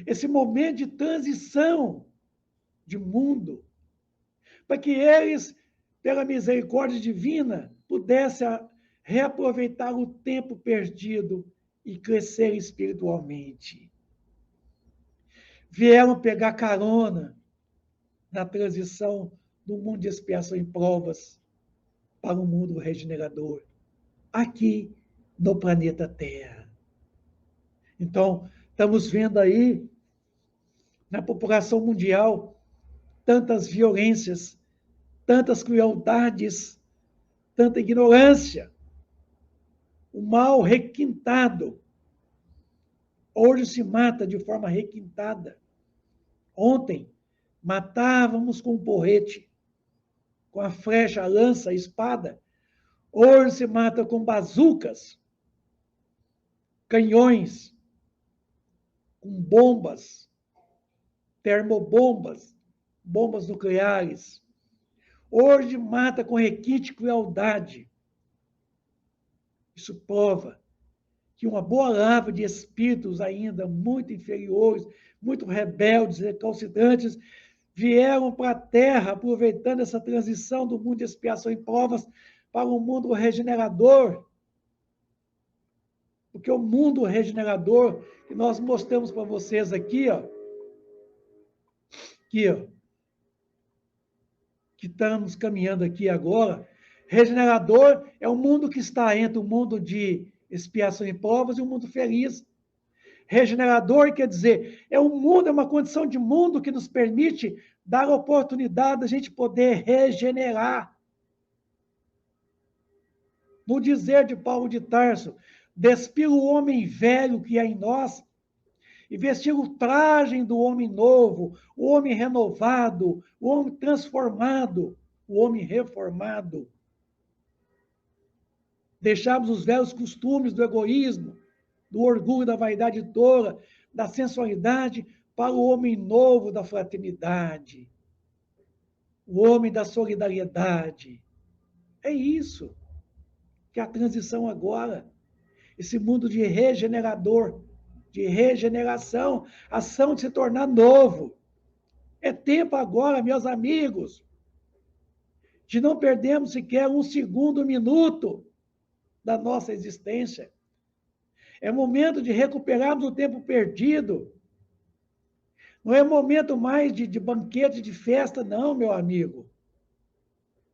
Esse momento de transição de mundo, para que eles, pela misericórdia divina, pudessem reaproveitar o tempo perdido e crescer espiritualmente. Vieram pegar carona na transição do mundo de expiação e provas para o mundo regenerador, aqui no planeta Terra. Então, estamos vendo aí, na população mundial, tantas violências, tantas crueldades, tanta ignorância, o mal requintado. Hoje se mata de forma requintada. Ontem, matávamos com porrete, com a flecha, a lança, a espada. Hoje se mata com bazucas, canhões, com bombas, termobombas, bombas nucleares. Hoje mata com requinte e crueldade. Isso prova que uma boa lava de espíritos ainda muito inferiores, muito rebeldes, recalcitrantes, vieram para a Terra aproveitando essa transição do mundo de expiação e provas para o mundo regenerador. Porque o mundo regenerador que nós mostramos para vocês aqui, ó, que estamos caminhando aqui agora, regenerador é um mundo que está entre o mundo de expiação e provas e um mundo feliz. Regenerador quer dizer, é um mundo, é uma condição de mundo que nos permite dar a oportunidade da gente poder regenerar. No dizer de Paulo de Tarso, despir o homem velho que há em nós e vestir o traje do homem novo, o homem renovado, o homem transformado, o homem reformado. Deixarmos os velhos costumes do egoísmo, do orgulho, da vaidade tola, da sensualidade, para o homem novo da fraternidade, o homem da solidariedade. É isso que é a transição agora, esse mundo de regenerador, de regeneração, ação de se tornar novo. É tempo agora, meus amigos, de não perdermos sequer um segundo, um minuto da nossa existência. É momento de recuperarmos o tempo perdido. Não é momento mais de banquete, de festa, não, meu amigo.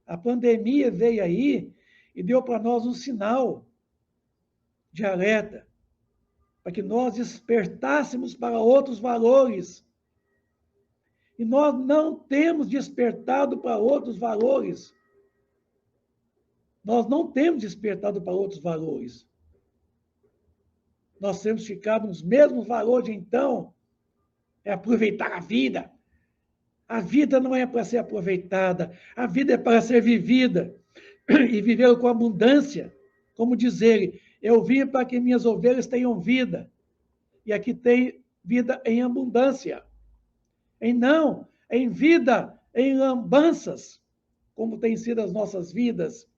A pandemia veio aí e deu para nós um sinal de alerta, para que nós despertássemos para outros valores. E nós não temos despertado para outros valores. Nós não temos despertado para outros valores. Nós temos ficado nos mesmos valores, então, é aproveitar a vida. A vida não é para ser aproveitada, a vida é para ser vivida, e viver com abundância. Como diz ele, eu vim para que minhas ovelhas tenham vida, e aqui tem vida em abundância. Em vida, em lambanças, como tem sido as nossas vidas.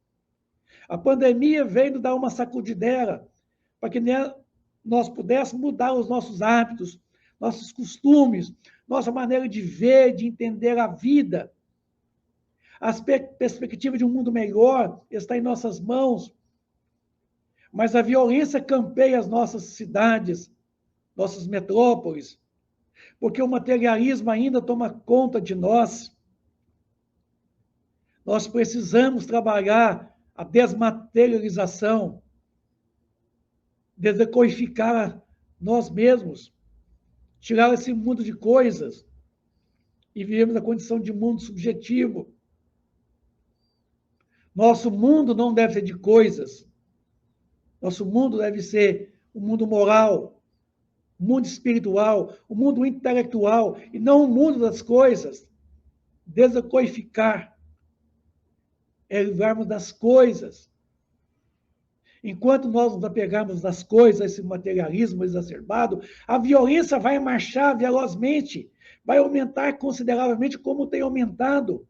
A pandemia veio nos dar uma sacudidera, para que nós pudéssemos mudar os nossos hábitos, nossos costumes, nossa maneira de ver, de entender a vida. A perspectiva de um mundo melhor está em nossas mãos, mas a violência campeia as nossas cidades, nossas metrópoles, porque o materialismo ainda toma conta de nós. Nós precisamos trabalhar a desmaterialização, desecoificar nós mesmos, tirar esse mundo de coisas e vivermos a condição de mundo subjetivo. Nosso mundo não deve ser de coisas. Nosso mundo deve ser um mundo moral, um mundo espiritual, um mundo intelectual, e não o mundo das coisas. Desecoificar é livrarmos das coisas. Enquanto nós nos apegarmos das coisas, esse materialismo exacerbado, a violência vai marchar velozmente, vai aumentar consideravelmente como tem aumentado.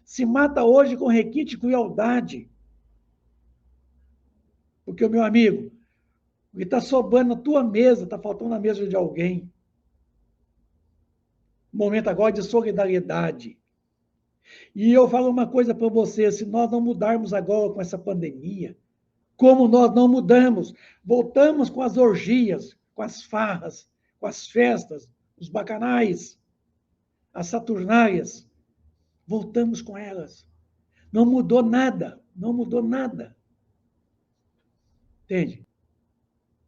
Se mata hoje com requinte e crueldade. Porque, meu amigo, o que está sobrando na tua mesa, está faltando na mesa de alguém. Momento agora de solidariedade. E eu falo uma coisa para você, se nós não mudarmos agora com essa pandemia, Como nós não mudamos, voltamos com as orgias, com as farras, com as festas, os bacanais, as saturnárias. Voltamos com elas. Não mudou nada, não mudou nada. Entende?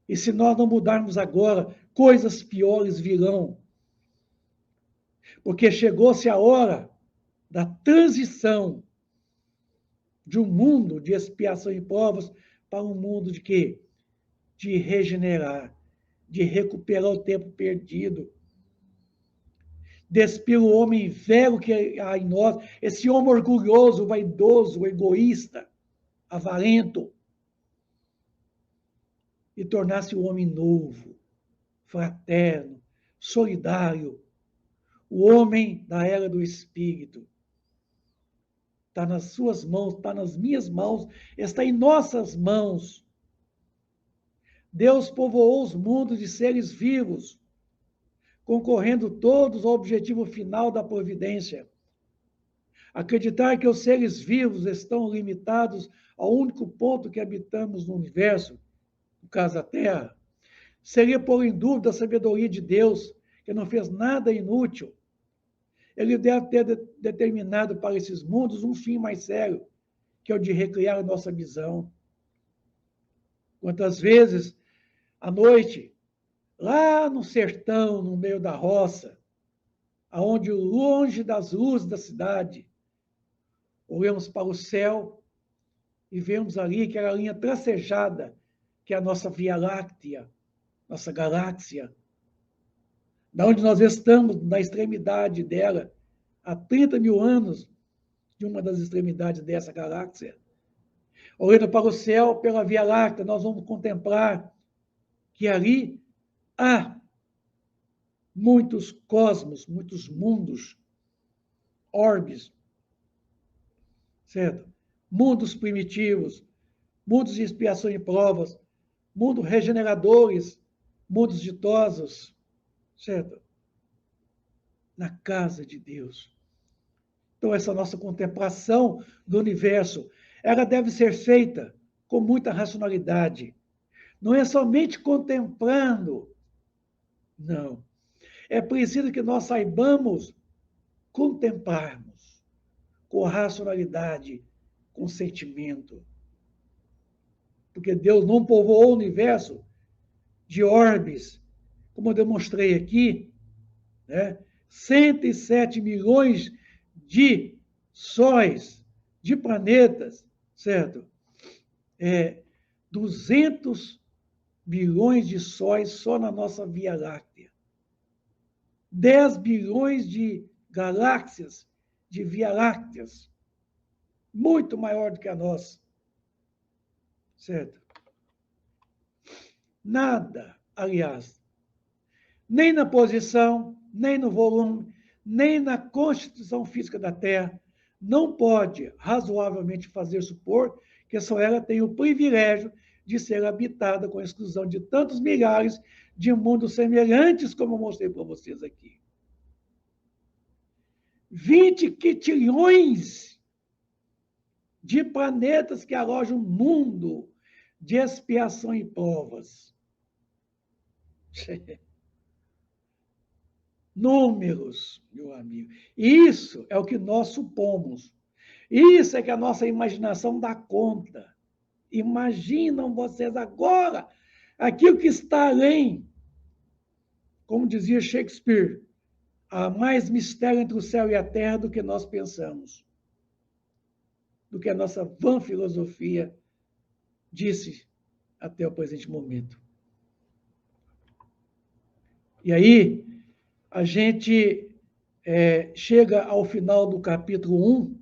E se nós não mudarmos agora, coisas piores virão. Porque chegou-se a hora da transição de um mundo de expiação e provas para um mundo de quê? De regenerar, de recuperar o tempo perdido. Despir o homem velho que há em nós, esse homem orgulhoso, vaidoso, egoísta, avarento, e tornar-se um homem novo, fraterno, solidário, o homem da era do Espírito. Está nas suas mãos, está nas minhas mãos, está em nossas mãos. Deus povoou os mundos de seres vivos, concorrendo todos ao objetivo final da providência. Acreditar que os seres vivos estão limitados ao único ponto que habitamos no universo, no caso da Terra, seria pôr em dúvida a sabedoria de Deus, que não fez nada inútil. Ele deve ter determinado para esses mundos um fim mais sério, que é o de recriar a nossa visão. Quantas vezes, à noite, lá no sertão, no meio da roça, aonde longe das luzes da cidade, olhamos para o céu e vemos ali aquela linha tracejada, que é a nossa Via Láctea, nossa galáxia, da onde nós estamos, na extremidade dela, há 30 mil anos, de uma das extremidades dessa galáxia. Olhando para o céu, pela Via Láctea, nós vamos contemplar que ali há muitos cosmos, muitos mundos, orbes, certo? Mundos primitivos, mundos de expiação e provas, mundos regeneradores, mundos ditosos, certo? Na casa de Deus. Então, essa nossa contemplação do universo, ela deve ser feita com muita racionalidade. Não é somente contemplando, não. É preciso que nós saibamos contemplarmos com racionalidade, com sentimento. Porque Deus não povoou o universo de orbes, como eu demonstrei aqui, né? 107 milhões de sóis, de planetas, certo? 200 bilhões de sóis só na nossa Via Láctea. 10 bilhões de galáxias, de Via Lácteas, muito maior do que a nossa, certo? Nada, aliás, nem na posição, nem no volume, nem na constituição física da Terra, não pode razoavelmente fazer supor que só ela tem o privilégio de ser habitada com a exclusão de tantos milhares de mundos semelhantes, como eu mostrei para vocês aqui. 20 quintilhões de planetas que alojam um mundo de expiação e provas. Números, meu amigo. Isso é o que nós supomos. Isso é que a nossa imaginação dá conta. Imaginam vocês agora aquilo que está além. Como dizia Shakespeare, há mais mistério entre o céu e a terra do que nós pensamos. Do que a nossa vã filosofia disse até o presente momento. E aí, a gente chega ao final do capítulo 1,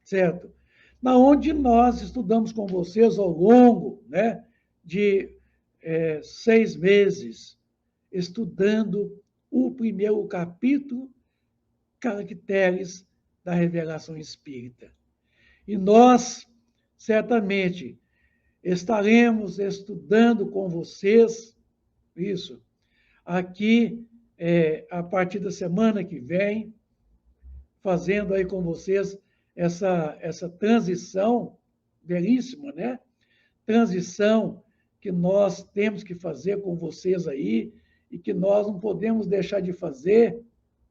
certo? Na onde nós estudamos com vocês ao longo, né, de 6 meses, estudando o primeiro capítulo, Caracteres da Revelação Espírita. E nós, certamente, estaremos estudando com vocês isso aqui a partir da semana que vem, fazendo aí com vocês essa transição belíssima, né? transição que nós temos que fazer com vocês aí e que nós não podemos deixar de fazer,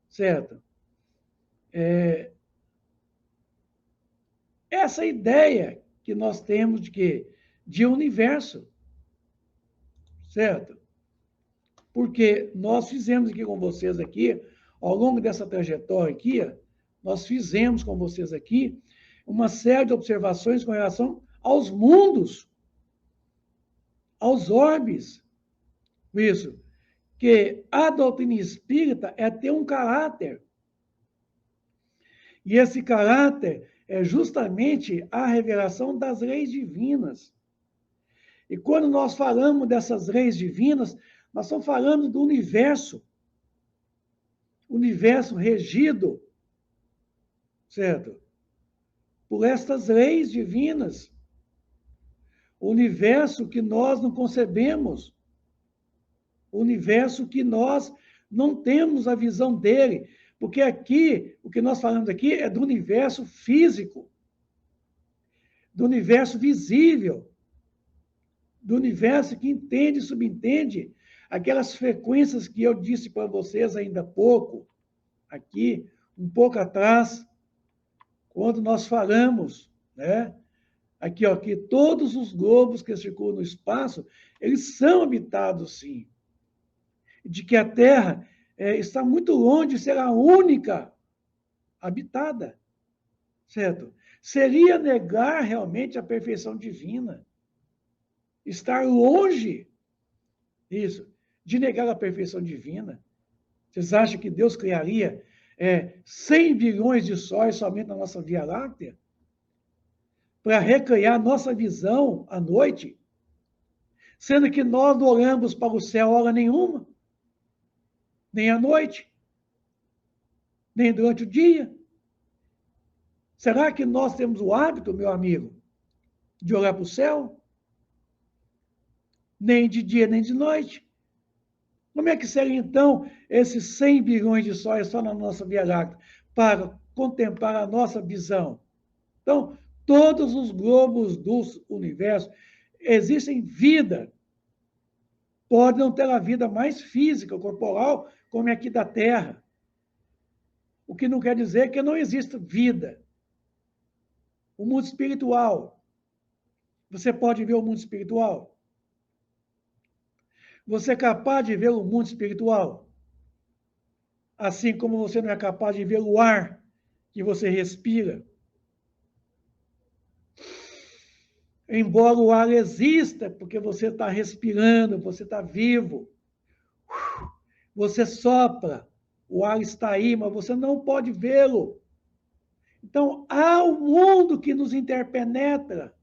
certo? Essa ideia que nós temos de quê? De universo, certo? Porque nós fizemos aqui com vocês aqui, ao longo dessa trajetória aqui, nós fizemos com vocês aqui uma série de observações com relação aos mundos, aos orbes. Isso, que a doutrina espírita é ter um caráter. E esse caráter é justamente a revelação das leis divinas. E quando nós falamos dessas leis divinas, nós estamos falando do universo regido, certo? Por estas leis divinas. O universo que nós não concebemos, o universo que nós não temos a visão dele, porque aqui, o que nós falamos aqui é do universo físico, do universo visível, do universo que entende e subentende aquelas frequências que eu disse para vocês ainda há pouco, aqui, um pouco atrás, quando nós falamos, né? Aqui, ó, que todos os globos que circulam no espaço, eles são habitados, sim. De que a Terra está muito longe de ser a única habitada, certo? Seria negar realmente a perfeição divina. Estar longe, isso, de negar a perfeição divina. Vocês acham que Deus criaria 100 bilhões de sóis somente na nossa Via Láctea? Para recriar nossa visão à noite? Sendo que nós não olhamos para o céu hora nenhuma, nem à noite, nem durante o dia. Será que nós temos o hábito, meu amigo, de olhar para o céu? Nem de dia, nem de noite. Como é que seria, então, esses 100 bilhões de sóis só na nossa Via Láctea, para contemplar a nossa visão? Então, todos os globos do universo existem vida. Pode não ter a vida mais física, corporal, como é aqui da Terra. O que não quer dizer que não exista vida. O mundo espiritual. Você pode ver o mundo espiritual? Você é capaz de ver o mundo espiritual? Assim como você não é capaz de ver o ar que você respira. Embora o ar exista, porque você está respirando, você está vivo. Você sopra, o ar está aí, mas você não pode vê-lo. Então, há um mundo que nos interpenetra.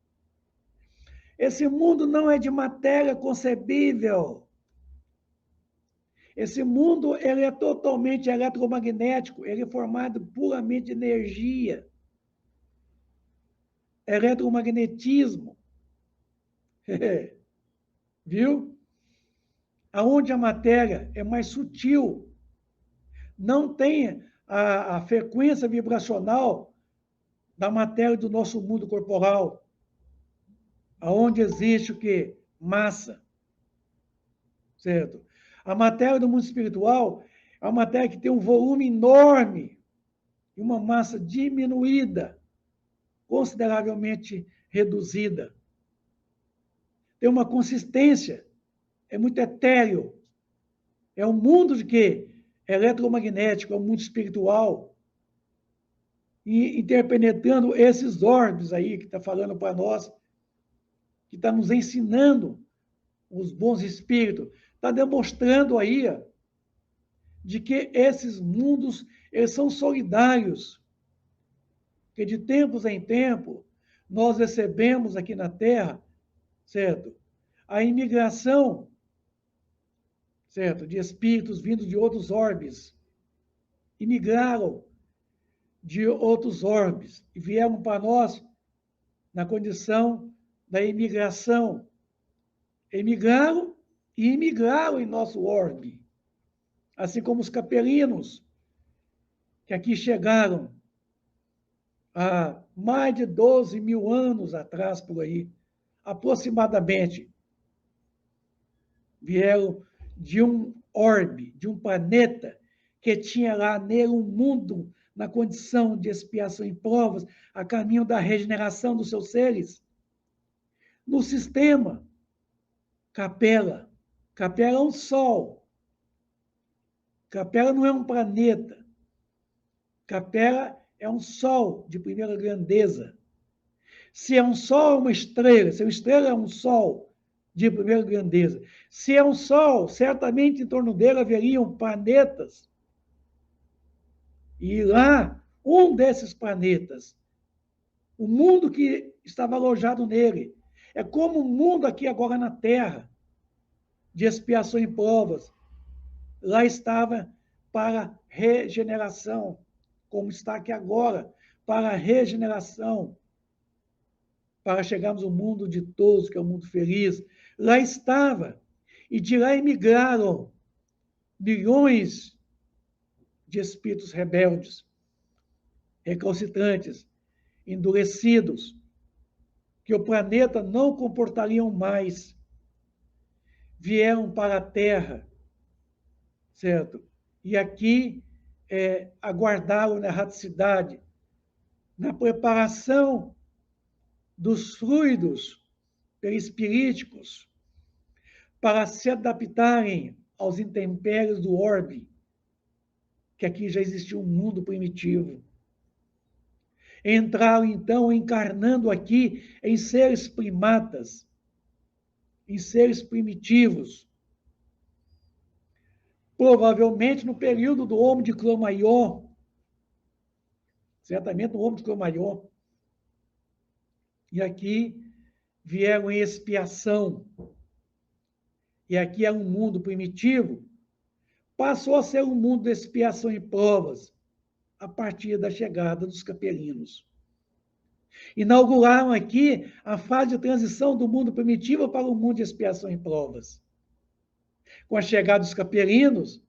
Esse mundo não é de matéria concebível. Esse mundo ele é totalmente eletromagnético, ele é formado puramente de energia. Eletromagnetismo. Viu? Aonde a matéria é mais sutil, não tem a frequência vibracional da matéria do nosso mundo corporal, aonde existe o quê? Massa, certo? A matéria do mundo espiritual é uma matéria que tem um volume enorme e uma massa diminuída, consideravelmente reduzida. Tem uma consistência, é muito etéreo. É um mundo de quê? Eletromagnético, é um mundo espiritual. E interpenetrando esses orbes aí que está falando para nós, que está nos ensinando os bons espíritos, está demonstrando aí de que esses mundos eles são solidários, que de tempos em tempo nós recebemos aqui na Terra, certo? A imigração, certo? De espíritos vindos de outros orbes, imigraram de outros orbes e vieram para nós na condição da imigração. Emigraram e imigraram em nosso orbe, assim como os capelinos, que aqui chegaram há mais de 12 mil anos atrás, por aí, aproximadamente, vieram de um orbe, de um planeta que tinha lá nele um mundo na condição de expiação e provas, a caminho da regeneração dos seus seres. No sistema, Capela. Capela é um sol. Capela não é um planeta. Capela é um sol de primeira grandeza. Se é um sol, é uma estrela. Se é uma estrela, é um sol de primeira grandeza. Se é um sol, certamente em torno dele haveriam planetas. E lá, um desses planetas, o mundo que estava alojado nele, é como o mundo aqui agora na Terra, de expiação e provas. Lá estava para regeneração, como está aqui agora, para regeneração, para chegarmos ao mundo ditoso, que é o mundo feliz. Lá estava, e de lá emigraram milhões de espíritos rebeldes, recalcitrantes, endurecidos, que o planeta não comportariam mais. Vieram para a Terra, certo? E aqui aguardaram na erraticidade, na preparação dos fluidos perispiríticos para se adaptarem aos intempéries do orbe, que aqui já existia um mundo primitivo. Entraram, então, encarnando aqui em seres primatas, em seres primitivos, provavelmente no período do Homem de Cro-Magnon, certamente no Homem de Cro-Magnon. E aqui vieram em expiação. E aqui é um mundo primitivo, passou a ser um mundo de expiação e provas, a partir da chegada dos capelinos. Inauguraram aqui a fase de transição do mundo primitivo para o mundo de expiação e provas. Com a chegada dos capelinos,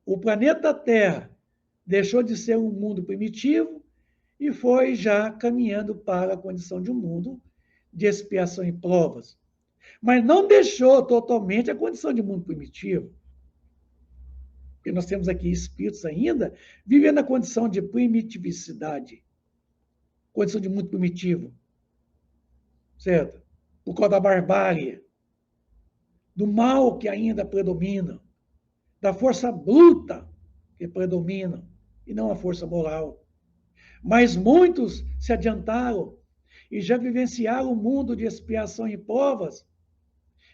o planeta Terra deixou de ser um mundo primitivo e foi já caminhando para a condição de um mundo de expiação e provas. Mas não deixou totalmente a condição de mundo primitivo. Porque nós temos aqui espíritos ainda vivendo a condição de primitivicidade, condição de mundo primitivo, certo? Por causa da barbárie, do mal que ainda predomina, da força bruta que predomina, e não a força moral. Mas muitos se adiantaram e já vivenciaram o mundo de expiação e provas,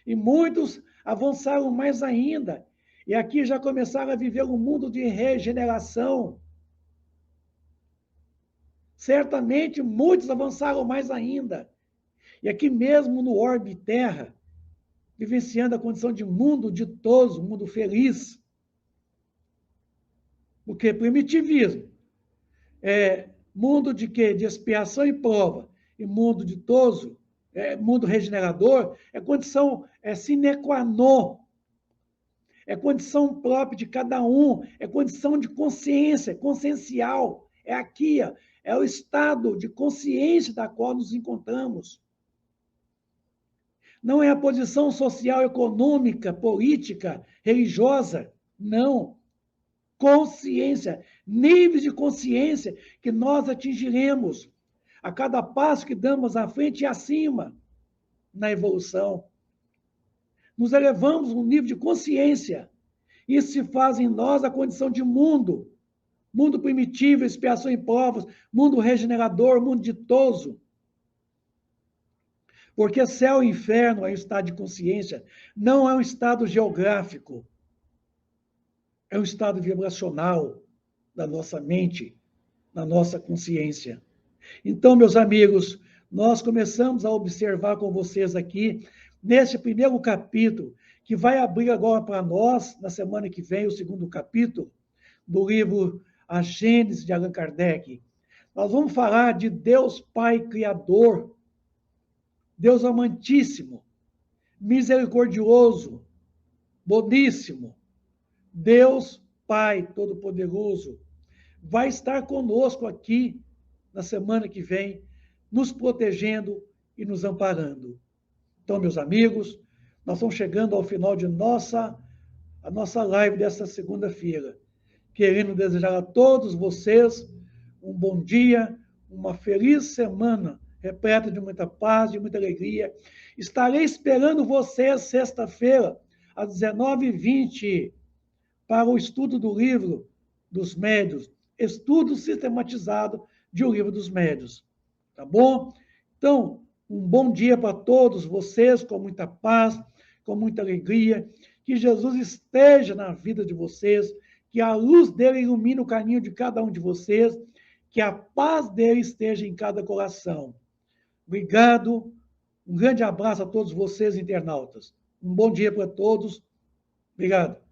e muitos avançaram mais ainda, e aqui já começaram a viver um mundo de regeneração. Certamente muitos avançaram mais ainda, e aqui mesmo no orbe Terra, vivenciando a condição de mundo ditoso, mundo feliz. Porque primitivismo mundo de quê? De expiação e prova, e mundo ditoso, mundo regenerador, é condição sine qua non, é condição própria de cada um, é condição de consciência, consciencial, é aqui, é o estado de consciência da qual nos encontramos. Não é a posição social, econômica, política, religiosa, não. Consciência, níveis de consciência que nós atingiremos a cada passo que damos à frente e acima na evolução. Nos elevamos um nível de consciência. Isso se faz em nós a condição de mundo. Mundo primitivo, expiação e provas, mundo regenerador, mundo ditoso. Porque céu e inferno é um estado de consciência, não é um estado geográfico. É um estado vibracional da nossa mente, da nossa consciência. Então, meus amigos, nós começamos a observar com vocês aqui, neste primeiro capítulo, que vai abrir agora para nós, na semana que vem, o segundo capítulo, do livro A Gênese de Allan Kardec. Nós vamos falar de Deus Pai Criador, Deus amantíssimo, misericordioso, boníssimo, Deus Pai Todo-Poderoso, vai estar conosco aqui na semana que vem, nos protegendo e nos amparando. Então, meus amigos, nós estamos chegando ao final de a nossa live desta segunda-feira. Querendo desejar a todos vocês um bom dia, uma feliz semana, repleta de muita paz, de muita alegria. Estarei esperando vocês sexta-feira, às 19h20, para o estudo do livro dos médios, estudo sistematizado de O Livro dos Médios. Tá bom? Então, um bom dia para todos vocês, com muita paz, com muita alegria. Que Jesus esteja na vida de vocês, que a luz dele ilumine o caminho de cada um de vocês, que a paz dele esteja em cada coração. Obrigado, um grande abraço a todos vocês, internautas. Um bom dia para todos. Obrigado.